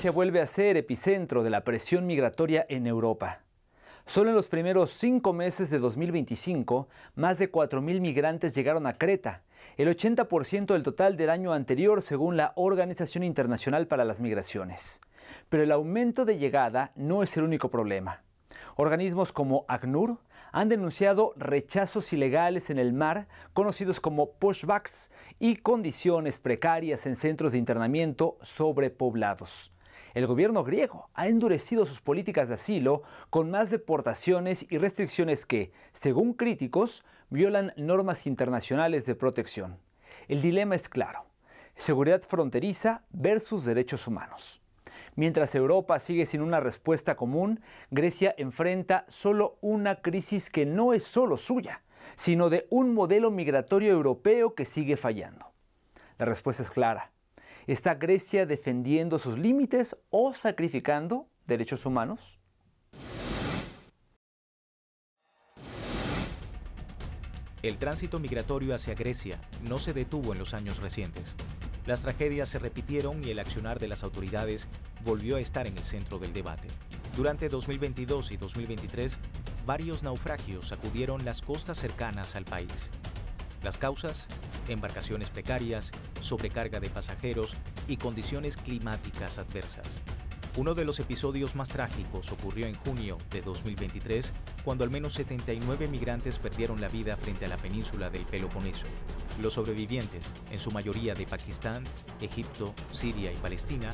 Grecia vuelve a ser epicentro de la presión migratoria en Europa. Solo en los primeros 5 meses de 2025, más de 4.000 migrantes llegaron a Creta, el 80% del total del año anterior según la Organización Internacional para las Migraciones. Pero el aumento de llegada no es el único problema. Organismos como ACNUR han denunciado rechazos ilegales en el mar, conocidos como pushbacks, y condiciones precarias en centros de internamiento sobrepoblados. El gobierno griego ha endurecido sus políticas de asilo con más deportaciones y restricciones que, según críticos, violan normas internacionales de protección. El dilema es claro: seguridad fronteriza versus derechos humanos. Mientras Europa sigue sin una respuesta común, Grecia enfrenta solo una crisis que no es solo suya, sino de un modelo migratorio europeo que sigue fallando. La respuesta es clara. ¿Está Grecia defendiendo sus límites o sacrificando derechos humanos? El tránsito migratorio hacia Grecia no se detuvo en los años recientes. Las tragedias se repitieron y el accionar de las autoridades volvió a estar en el centro del debate. Durante 2022 y 2023, varios naufragios sacudieron las costas cercanas al país. Las causas: embarcaciones precarias, sobrecarga de pasajeros y condiciones climáticas adversas. Uno de los episodios más trágicos ocurrió en junio de 2023, cuando al menos 79 migrantes perdieron la vida frente a la península del Peloponeso. Los sobrevivientes, en su mayoría de Pakistán, Egipto, Siria y Palestina,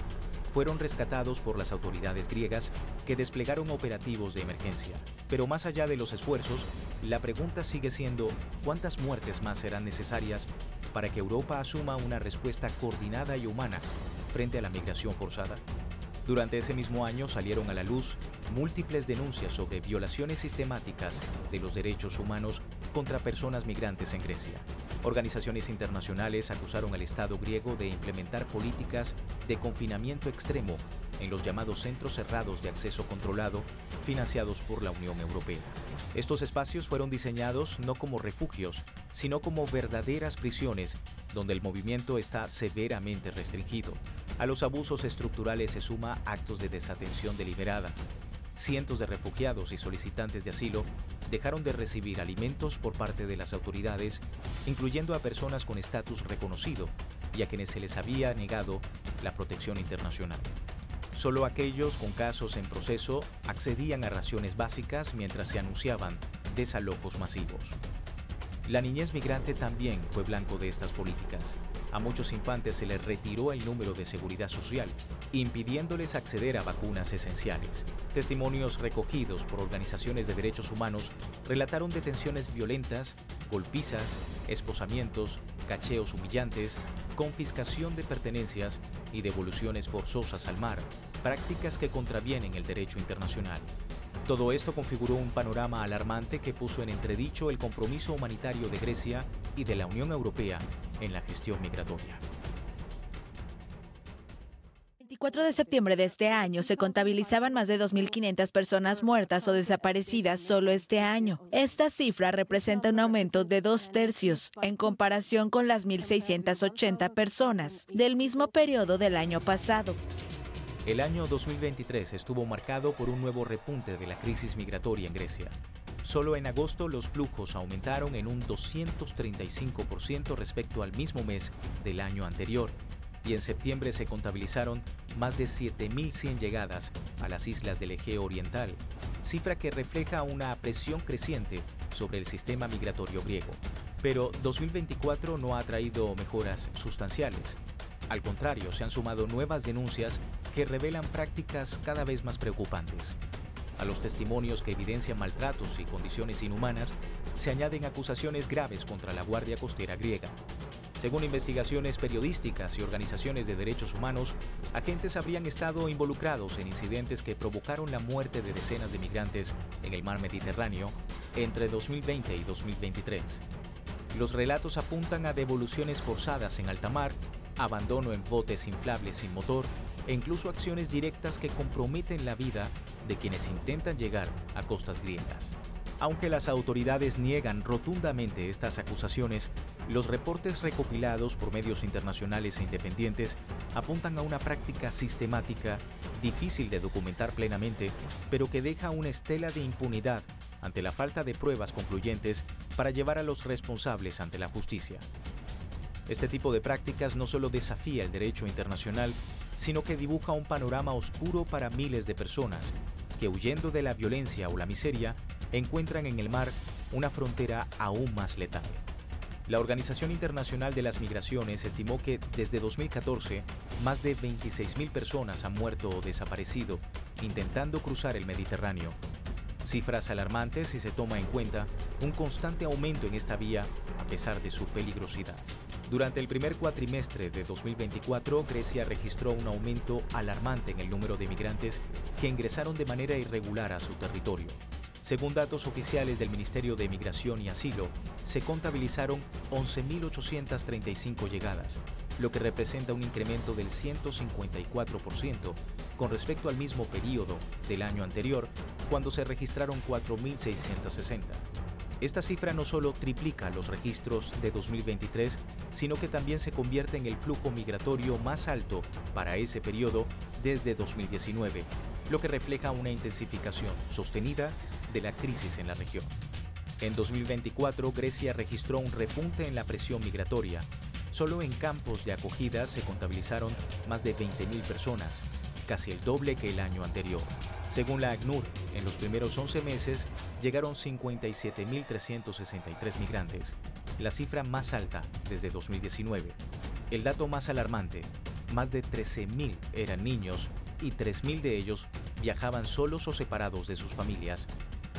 fueron rescatados por las autoridades griegas, que desplegaron operativos de emergencia. Pero más allá de los esfuerzos, la pregunta sigue siendo: ¿cuántas muertes más serán necesarias para que Europa asuma una respuesta coordinada y humana frente a la migración forzada? Durante ese mismo año salieron a la luz múltiples denuncias sobre violaciones sistemáticas de los derechos humanos contra personas migrantes en Grecia. Organizaciones internacionales acusaron al Estado griego de implementar políticas de confinamiento extremo en los llamados centros cerrados de acceso controlado, financiados por la Unión Europea. Estos espacios fueron diseñados no como refugios, sino como verdaderas prisiones, donde el movimiento está severamente restringido. A los abusos estructurales se suma actos de desatención deliberada. Cientos de refugiados y solicitantes de asilo dejaron de recibir alimentos por parte de las autoridades, incluyendo a personas con estatus reconocido y a quienes se les había negado la protección internacional. Solo aquellos con casos en proceso accedían a raciones básicas mientras se anunciaban desalojos masivos. La niñez migrante también fue blanco de estas políticas. A muchos infantes se les retiró el número de seguridad social, impidiéndoles acceder a vacunas esenciales. Testimonios recogidos por organizaciones de derechos humanos relataron detenciones violentas, golpizas, esposamientos, cacheos humillantes, confiscación de pertenencias y devoluciones forzosas al mar, prácticas que contravienen el derecho internacional. Todo esto configuró un panorama alarmante que puso en entredicho el compromiso humanitario de Grecia y de la Unión Europea en la gestión migratoria. El 24 de septiembre de este año se contabilizaban más de 2.500 personas muertas o desaparecidas solo este año. Esta cifra representa un aumento de 2/3 en comparación con las 1.680 personas del mismo periodo del año pasado. El año 2023 estuvo marcado por un nuevo repunte de la crisis migratoria en Grecia. Solo en agosto los flujos aumentaron en un 235% respecto al mismo mes del año anterior, y en septiembre se contabilizaron más de 7.100 llegadas a las islas del Egeo Oriental, cifra que refleja una presión creciente sobre el sistema migratorio griego. Pero 2024 no ha traído mejoras sustanciales. Al contrario, se han sumado nuevas denuncias que revelan prácticas cada vez más preocupantes. A los testimonios que evidencian maltratos y condiciones inhumanas, se añaden acusaciones graves contra la Guardia Costera griega. Según investigaciones periodísticas y organizaciones de derechos humanos, agentes habrían estado involucrados en incidentes que provocaron la muerte de decenas de migrantes en el mar Mediterráneo entre 2020 y 2023. Los relatos apuntan a devoluciones forzadas en alta mar, abandono en botes inflables sin motor e incluso acciones directas que comprometen la vida de quienes intentan llegar a costas griegas. Aunque las autoridades niegan rotundamente estas acusaciones, Los reportes recopilados por medios internacionales e independientes apuntan a una práctica sistemática, difícil de documentar plenamente, pero que deja una estela de impunidad ante la falta de pruebas concluyentes para llevar a los responsables ante la justicia. Este tipo de prácticas no solo desafía el derecho internacional, sino que dibuja un panorama oscuro para miles de personas que, huyendo de la violencia o la miseria, encuentran en el mar una frontera aún más letal. La Organización Internacional de las Migraciones estimó que desde 2014 más de 26.000 personas han muerto o desaparecido intentando cruzar el Mediterráneo. Cifras alarmantes si se toma en cuenta un constante aumento en esta vía a pesar de su peligrosidad. Durante el primer cuatrimestre de 2024, Grecia registró un aumento alarmante en el número de migrantes que ingresaron de manera irregular a su territorio. Según datos oficiales del Ministerio de Migración y Asilo, se contabilizaron 11.835 llegadas, lo que representa un incremento del 154% con respecto al mismo periodo del año anterior, cuando se registraron 4.660. Esta cifra no solo triplica los registros de 2023, sino que también se convierte en el flujo migratorio más alto para ese periodo desde 2019, lo que refleja una intensificación sostenida de la crisis en la región. En 2024, Grecia registró un repunte en la presión migratoria. Solo en campos de acogida se contabilizaron más de 20.000 personas, casi el doble que el año anterior. Según la ACNUR, en los primeros 11 meses llegaron 57.363 migrantes, la cifra más alta desde 2019. El dato más alarmante, más de 13.000 eran niños y 3.000 de ellos viajaban solos o separados de sus familias,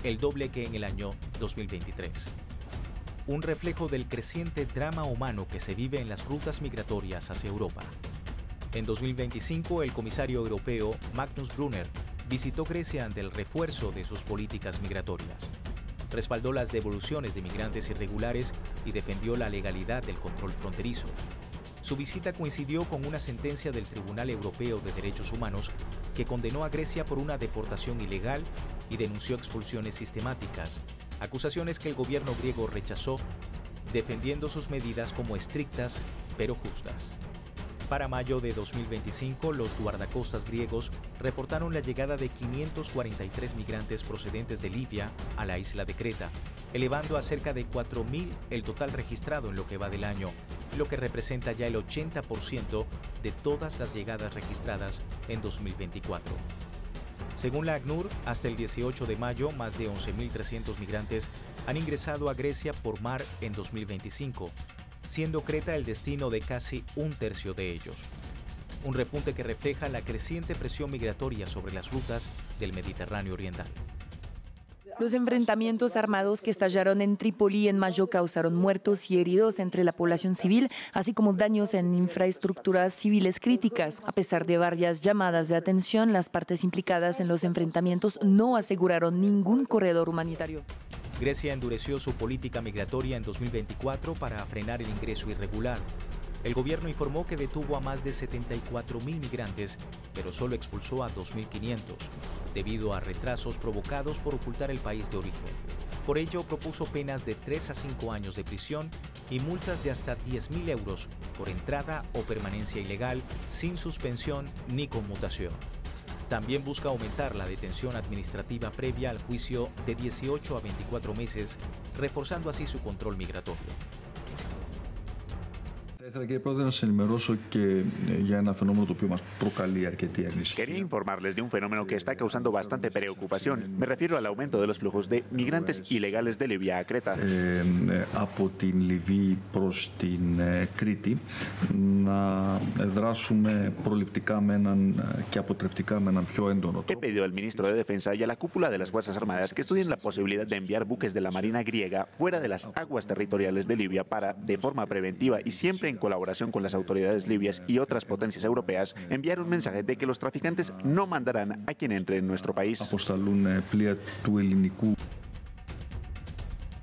el doble que en el año 2023. Un reflejo del creciente drama humano que se vive en las rutas migratorias hacia Europa. En 2025, el comisario europeo Magnus Brunner visitó Grecia ante el refuerzo de sus políticas migratorias. Respaldó las devoluciones de migrantes irregulares y defendió la legalidad del control fronterizo. Su visita coincidió con una sentencia del Tribunal Europeo de Derechos Humanos que condenó a Grecia por una deportación ilegal y denunció expulsiones sistemáticas, acusaciones que el gobierno griego rechazó, defendiendo sus medidas como estrictas pero justas. Para mayo de 2025, los guardacostas griegos reportaron la llegada de 543 migrantes procedentes de Libia a la isla de Creta, elevando a cerca de 4.000 el total registrado en lo que va del año, lo que representa ya el 80% de todas las llegadas registradas en 2024. Según la ACNUR, hasta el 18 de mayo, más de 11.300 migrantes han ingresado a Grecia por mar en 2025, siendo Creta el destino de casi un tercio de ellos. Un repunte que refleja la creciente presión migratoria sobre las rutas del Mediterráneo Oriental. Los enfrentamientos armados que estallaron en Trípoli en mayo causaron muertos y heridos entre la población civil, así como daños en infraestructuras civiles críticas. A pesar de varias llamadas de atención, las partes implicadas en los enfrentamientos no aseguraron ningún corredor humanitario. Grecia endureció su política migratoria en 2024 para frenar el ingreso irregular. El gobierno informó que detuvo a más de 74.000 migrantes, pero solo expulsó a 2.500, debido a retrasos provocados por ocultar el país de origen. Por ello, propuso penas de 3 a 5 años de prisión y multas de hasta 10.000 euros por entrada o permanencia ilegal, sin suspensión ni conmutación. También busca aumentar la detención administrativa previa al juicio de 18 a 24 meses, reforzando así su control migratorio. Quería informarles de un fenómeno que está causando bastante preocupación. Me refiero al aumento de los flujos de migrantes ilegales de Libia a Creta. Από την Λιβύη προς την Κρήτη να δράσουμε προληπτικά και αποτρεπτικά με έναν πιο έντονο τρόπο. He pedido al ministro de Defensa y a la cúpula de las Fuerzas Armadas que estudien la posibilidad de enviar buques de la Marina griega fuera de las aguas territoriales de Libia para, de forma preventiva y siempre en colaboración con las autoridades libias y otras potencias europeas, enviar un mensaje de que los traficantes no mandarán a quien entre en nuestro país.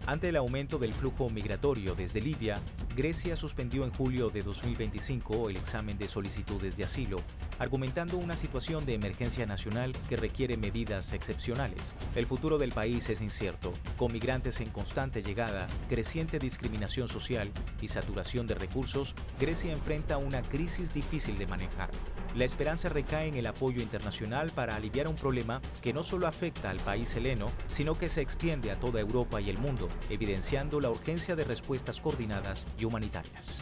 Ante el aumento del flujo migratorio desde Libia, Grecia suspendió en julio de 2025 el examen de solicitudes de asilo, argumentando una situación de emergencia nacional que requiere medidas excepcionales. El futuro del país es incierto, con migrantes en constante llegada, creciente discriminación social y saturación de recursos. Grecia enfrenta una crisis difícil de manejar. La esperanza recae en el apoyo internacional para aliviar un problema que no solo afecta al país heleno, sino que se extiende a toda Europa y el mundo, evidenciando la urgencia de respuestas coordinadas y humanitarias.